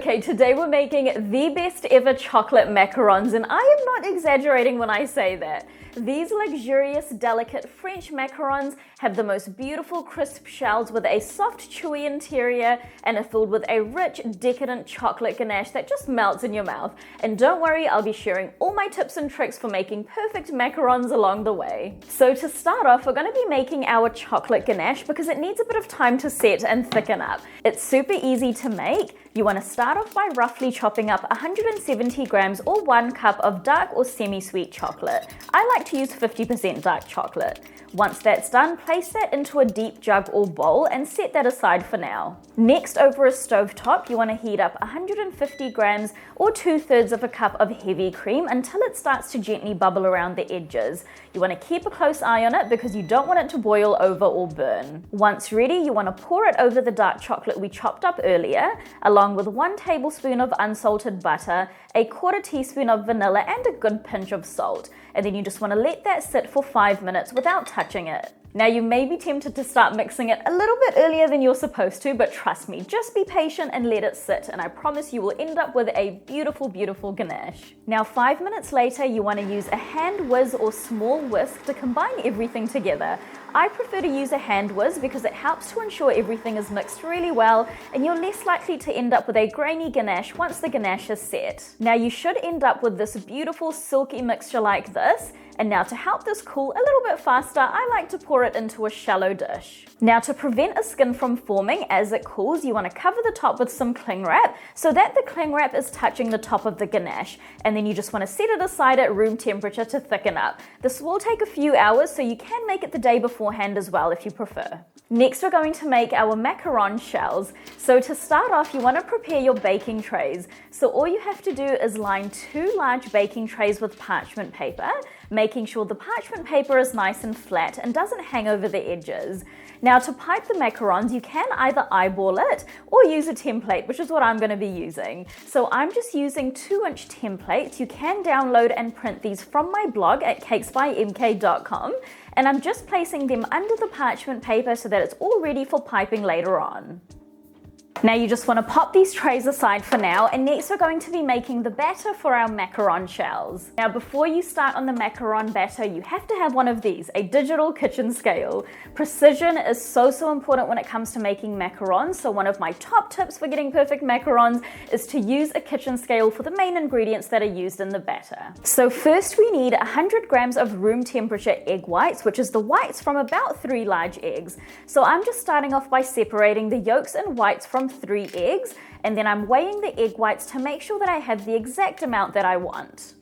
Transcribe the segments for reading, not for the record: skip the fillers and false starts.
Okay, today we're making the best ever chocolate macarons, and I am not exaggerating when I say that. These luxurious, delicate French macarons have the most beautiful crisp shells with a soft, chewy interior and are filled with a rich, decadent chocolate ganache that just melts in your mouth. And don't worry, I'll be sharing all my tips and tricks for making perfect macarons along the way. So to start off, we're going to be making our chocolate ganache because it needs a bit of time to set and thicken up. It's super easy to make. You want to start off by roughly chopping up 170 grams or 1 cup of dark or semi-sweet chocolate. I like to use 50% dark chocolate. Once that's done, place that into a deep jug or bowl and set that aside for now. Next, over a stove top, you want to heat up 150 grams or 2/3 of a cup of heavy cream until it starts to gently bubble around the edges. You want to keep a close eye on it because you don't want it to boil over or burn. Once ready, you want to pour it over the dark chocolate we chopped up earlier, along with 1 tablespoon of unsalted butter, a 1/4 teaspoon of vanilla, and a good pinch of salt. And then you just want to let that sit for 5 minutes without touching it. Now you may be tempted to start mixing it a little bit earlier than you're supposed to, but trust me, just be patient and let it sit, and I promise you will end up with a beautiful, beautiful ganache. Now 5 minutes later, you want to use a hand whiz or small whisk to combine everything together. I prefer to use a hand whiz because it helps to ensure everything is mixed really well and you're less likely to end up with a grainy ganache once the ganache is set. Now you should end up with this beautiful silky mixture like this. And now to help this cool a little bit faster, I like to pour it into a shallow dish. Now to prevent a skin from forming as it cools, you want to cover the top with some cling wrap so that the cling wrap is touching the top of the ganache. And then you just want to set it aside at room temperature to thicken up. This will take a few hours, so you can make it the day beforehand as well if you prefer. Next, we're going to make our macaron shells. So to start off, you want to prepare your baking trays. So all you have to do is line 2 large baking trays with parchment paper, making sure the parchment paper is nice and flat and doesn't hang over the edges. Now to pipe the macarons, you can either eyeball it or use a template, which is what I'm going to be using. So I'm just using 2-inch templates. You can download and print these from my blog at cakesbymk.com. And I'm just placing them under the parchment paper so that it's all ready for piping later on. Now you just want to pop these trays aside for now, and next we're going to be making the batter for our macaron shells. Now before you start on the macaron batter, you have to have one of these, a digital kitchen scale. Precision is so important when it comes to making macarons, so one of my top tips for getting perfect macarons is to use a kitchen scale for the main ingredients that are used in the batter. So first we need 100 grams of room temperature egg whites, which is the whites from about 3 large eggs. So I'm just starting off by separating the yolks and whites from 3 eggs, and then I'm weighing the egg whites to make sure that I have the exact amount that I want.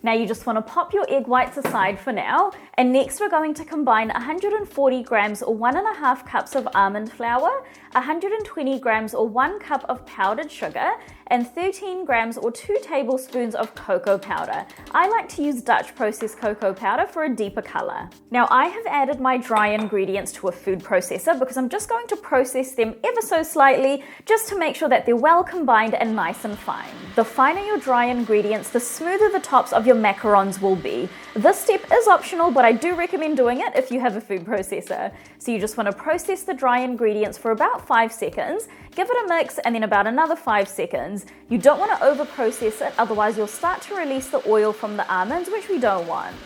Now you just want to pop your egg whites aside for now, and next we're going to combine 140 grams or 1.5 cups of almond flour, 120 grams or 1 cup of powdered sugar, and 13 grams or 2 tablespoons of cocoa powder. I like to use Dutch processed cocoa powder for a deeper color. Now I have added my dry ingredients to a food processor because I'm just going to process them ever so slightly just to make sure that they're well combined and nice and fine. The finer your dry ingredients, the smoother the tops of your macarons will be. This step is optional, but I do recommend doing it if you have a food processor. So you just want to process the dry ingredients for about 5 seconds, give it a mix, and then about another 5 seconds. You don't want to over process it, otherwise you'll start to release the oil from the almonds, which we don't want.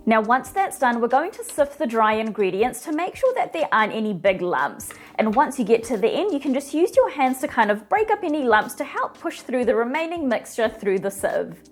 Now once that's done, we're going to sift the dry ingredients to make sure that there aren't any big lumps. And once you get to the end, you can just use your hands to kind of break up any lumps to help push through the remaining mixture through the sieve.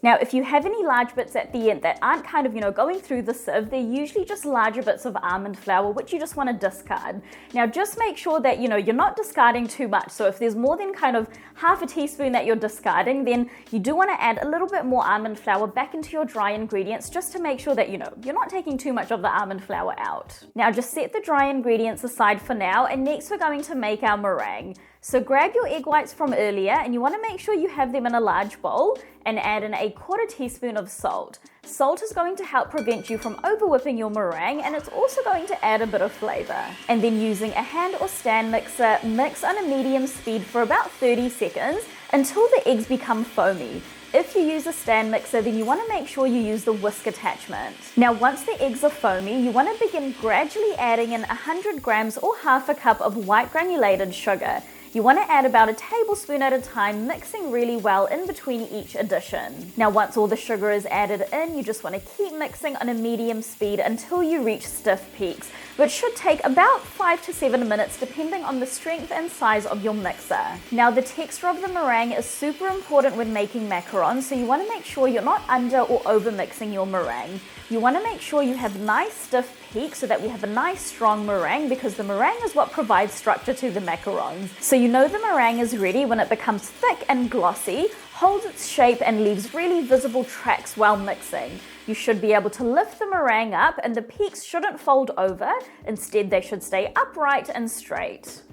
Now, if you have any large bits at the end that aren't kind of, going through the sieve, they're usually just larger bits of almond flour, which you just want to discard. Now, just make sure that, you're not discarding too much. So if there's more than kind of half a teaspoon that you're discarding, then you do want to add a little bit more almond flour back into your dry ingredients just to make sure that, you're not taking too much of the almond flour out. Now, just set the dry ingredients aside for now, and next we're going to make our meringue. So grab your egg whites from earlier, and you want to make sure you have them in a large bowl and add in a 1/4 teaspoon of salt. Salt is going to help prevent you from over whipping your meringue, and it's also going to add a bit of flavor. And then using a hand or stand mixer, mix on a medium speed for about 30 seconds until the eggs become foamy. If you use a stand mixer, then you want to make sure you use the whisk attachment. Now once the eggs are foamy, you want to begin gradually adding in 100 grams or half a cup of white granulated sugar. You want to add about a tablespoon at a time, mixing really well in between each addition. Now once all the sugar is added in, you just want to keep mixing on a medium speed until you reach stiff peaks, which should take about 5 to 7 minutes depending on the strength and size of your mixer. Now the texture of the meringue is super important when making macarons, so you want to make sure you're not under or over mixing your meringue. You want to make sure you have nice stiff peaks so that we have a nice strong meringue, because the meringue is what provides structure to the macarons. So you know the meringue is ready when it becomes thick and glossy, holds its shape and leaves really visible tracks while mixing. You should be able to lift the meringue up and the peaks shouldn't fold over. Instead, they should stay upright and straight.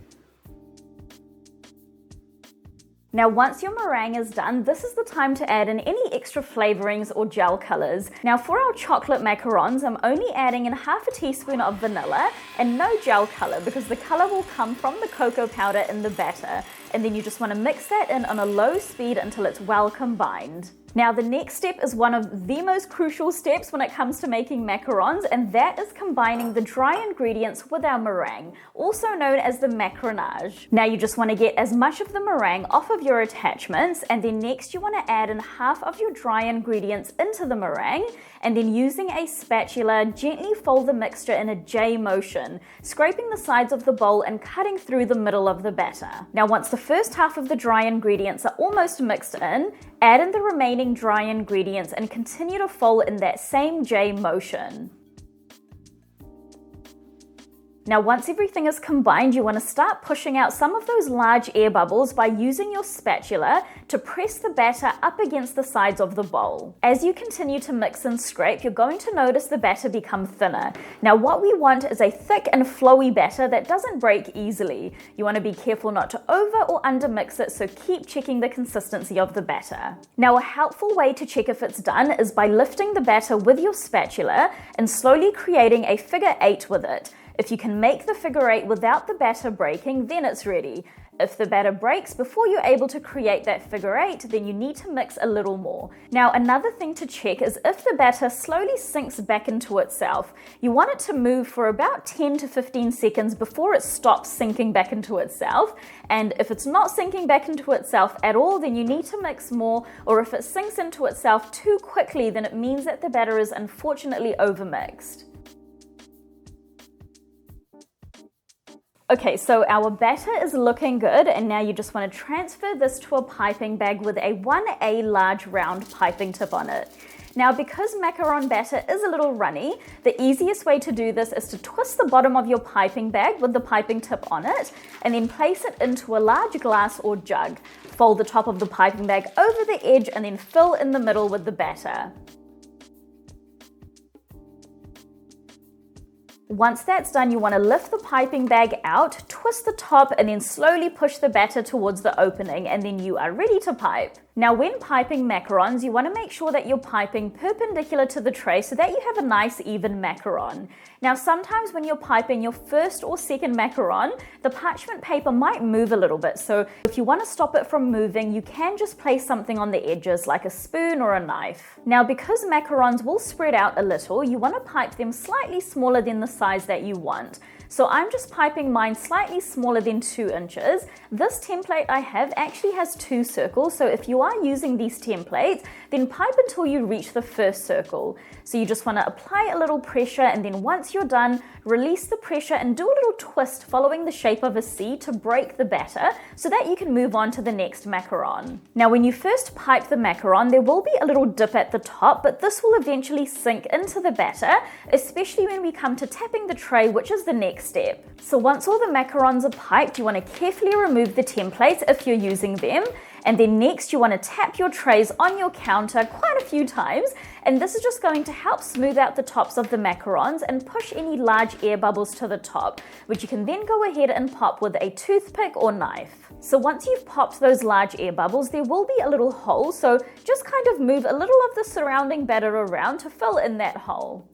Now once your meringue is done, this is the time to add in any extra flavorings or gel colors. Now for our chocolate macarons, I'm only adding in half a teaspoon of vanilla and no gel color, because the color will come from the cocoa powder in the batter. And then you just want to mix that in on a low speed until it's well combined. Now the next step is one of the most crucial steps when it comes to making macarons, and that is combining the dry ingredients with our meringue, also known as the macaronage. Now you just want to get as much of the meringue off of your attachments, and then next you want to add in half of your dry ingredients into the meringue, and then using a spatula, gently fold the mixture in a J motion, scraping the sides of the bowl and cutting through the middle of the batter. Now once the first half of the dry ingredients are almost mixed in, add in the remaining dry ingredients and continue to fold in that same J motion. Now once everything is combined, you want to start pushing out some of those large air bubbles by using your spatula to press the batter up against the sides of the bowl. As you continue to mix and scrape, you're going to notice the batter become thinner. Now what we want is a thick and flowy batter that doesn't break easily. You want to be careful not to over or under mix it, so keep checking the consistency of the batter. Now a helpful way to check if it's done is by lifting the batter with your spatula and slowly creating a figure 8 with it. If you can make the figure 8 without the batter breaking, then it's ready. If the batter breaks before you're able to create that figure 8, then you need to mix a little more. Now another thing to check is if the batter slowly sinks back into itself. You want it to move for about 10 to 15 seconds before it stops sinking back into itself. And if it's not sinking back into itself at all, then you need to mix more, or if it sinks into itself too quickly, then it means that the batter is unfortunately overmixed. Okay, so our batter is looking good, and now you just want to transfer this to a piping bag with a 1A large round piping tip on it. Now because macaron batter is a little runny, the easiest way to do this is to twist the bottom of your piping bag with the piping tip on it, and then place it into a large glass or jug. Fold the top of the piping bag over the edge and then fill in the middle with the batter. Once that's done, you want to lift the piping bag out, twist the top, and then slowly push the batter towards the opening, and then you are ready to pipe. Now when piping macarons, you want to make sure that you're piping perpendicular to the tray so that you have a nice even macaron. Now sometimes when you're piping your first or second macaron, the parchment paper might move a little bit, so if you want to stop it from moving, you can just place something on the edges like a spoon or a knife. Now because macarons will spread out a little, you want to pipe them slightly smaller than the size that you want. So I'm just piping mine slightly smaller than 2 inches. This template I have actually has 2 circles, so if you are using these templates, then pipe until you reach the first circle. So you just want to apply a little pressure, and then once you're done, release the pressure and do a little twist following the shape of a C to break the batter so that you can move on to the next macaron. Now when you first pipe the macaron, there will be a little dip at the top, but this will eventually sink into the batter, especially when we come to tapping the tray, which is the next step. So once all the macarons are piped, you want to carefully remove the templates if you're using them, and then next you want to tap your trays on your counter quite a few times, and this is just going to help smooth out the tops of the macarons and push any large air bubbles to the top, which you can then go ahead and pop with a toothpick or knife. So once you've popped those large air bubbles, there will be a little hole, so just kind of move a little of the surrounding batter around to fill in that hole.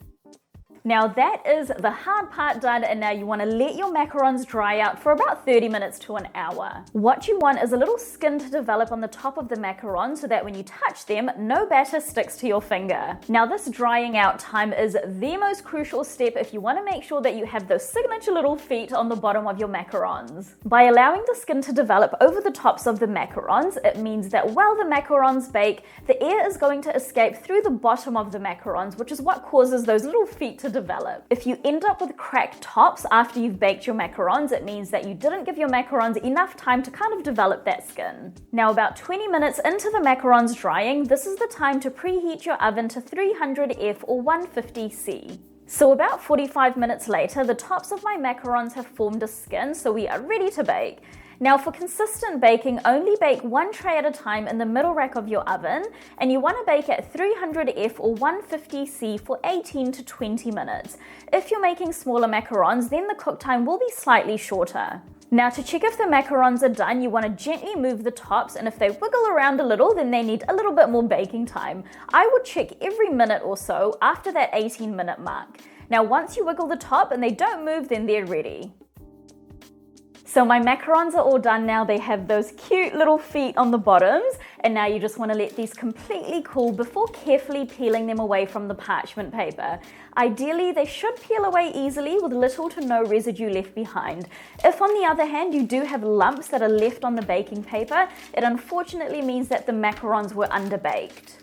Now that is the hard part done, and now you want to let your macarons dry out for about 30 minutes to an hour. What you want is a little skin to develop on the top of the macaron so that when you touch them, no batter sticks to your finger. Now this drying out time is the most crucial step if you want to make sure that you have those signature little feet on the bottom of your macarons. By allowing the skin to develop over the tops of the macarons, it means that while the macarons bake, the air is going to escape through the bottom of the macarons, which is what causes those little feet to develop. If you end up with cracked tops after you've baked your macarons, it means that you didn't give your macarons enough time to kind of develop that skin. Now about 20 minutes into the macarons drying, this is the time to preheat your oven to 300F or 150C. So about 45 minutes later, the tops of my macarons have formed a skin, so we are ready to bake. Now for consistent baking, only bake one tray at a time in the middle rack of your oven, and you want to bake at 300F or 150C for 18 to 20 minutes. If you're making smaller macarons, then the cook time will be slightly shorter. Now to check if the macarons are done, you want to gently move the tops, and if they wiggle around a little, then they need a little bit more baking time. I would check every minute or so after that 18-minute mark. Now once you wiggle the top and they don't move, then they're ready. So my macarons are all done now. They have those cute little feet on the bottoms, and now you just want to let these completely cool before carefully peeling them away from the parchment paper. Ideally, they should peel away easily with little to no residue left behind. If on the other hand you do have lumps that are left on the baking paper, it unfortunately means that the macarons were underbaked.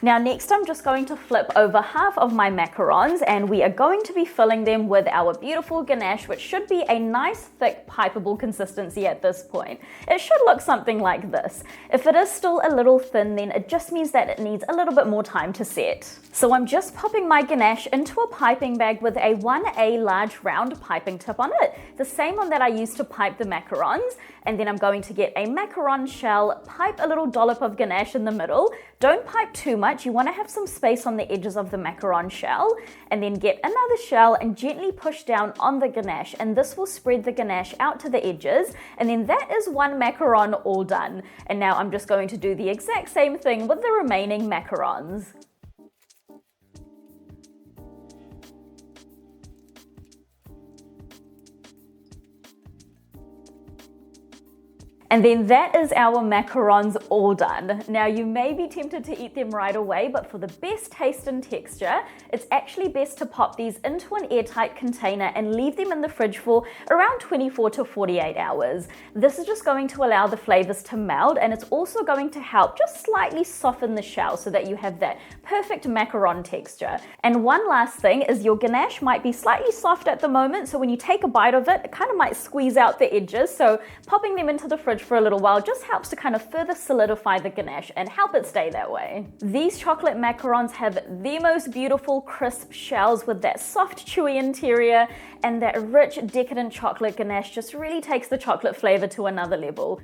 Now next I'm just going to flip over half of my macarons, and we are going to be filling them with our beautiful ganache, which should be a nice thick pipeable consistency at this point. It should look something like this. If it is still a little thin, then it just means that it needs a little bit more time to set. So I'm just popping my ganache into a piping bag with a 1A large round piping tip on it, the same one that I used to pipe the macarons, and then I'm going to get a macaron shell, pipe a little dollop of ganache in the middle. Don't pipe too much, you want to have some space on the edges of the macaron shell, and then get another shell and gently push down on the ganache, and this will spread the ganache out to the edges, and then that is one macaron all done. And now I'm just going to do the exact same thing with the remaining macarons. And then that is our macarons all done. Now you may be tempted to eat them right away, but for the best taste and texture, it's actually best to pop these into an airtight container and leave them in the fridge for around 24 to 48 hours. This is just going to allow the flavors to meld, and it's also going to help just slightly soften the shell so that you have that perfect macaron texture. And one last thing is your ganache might be slightly soft at the moment, so when you take a bite of it, it kind of might squeeze out the edges, so popping them into the fridge for a little while just helps to kind of further solidify the ganache and help it stay that way. These chocolate macarons have the most beautiful crisp shells with that soft chewy interior, and that rich decadent chocolate ganache just really takes the chocolate flavor to another level.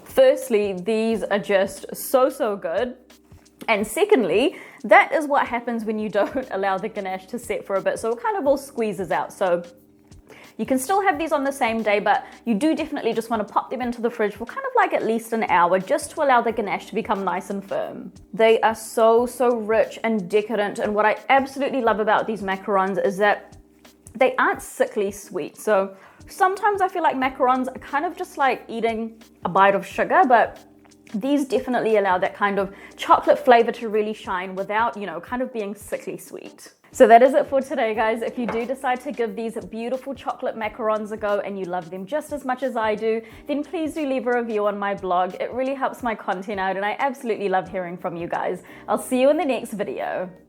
Firstly, these are just so good. And secondly, that is what happens when you don't allow the ganache to set for a bit, so it kind of all squeezes out. So you can still have these on the same day, but you do definitely just want to pop them into the fridge for kind of like at least an hour just to allow the ganache to become nice and firm. They are so rich and decadent, and what I absolutely love about these macarons is that they aren't sickly sweet. So sometimes I feel like macarons are kind of just like eating a bite of sugar, but these definitely allow that kind of chocolate flavor to really shine without, kind of being sickly sweet. So that is it for today, guys. If you do decide to give these beautiful chocolate macarons a go and you love them just as much as I do, then please do leave a review on my blog. It really helps my content out, and I absolutely love hearing from you guys. I'll see you in the next video.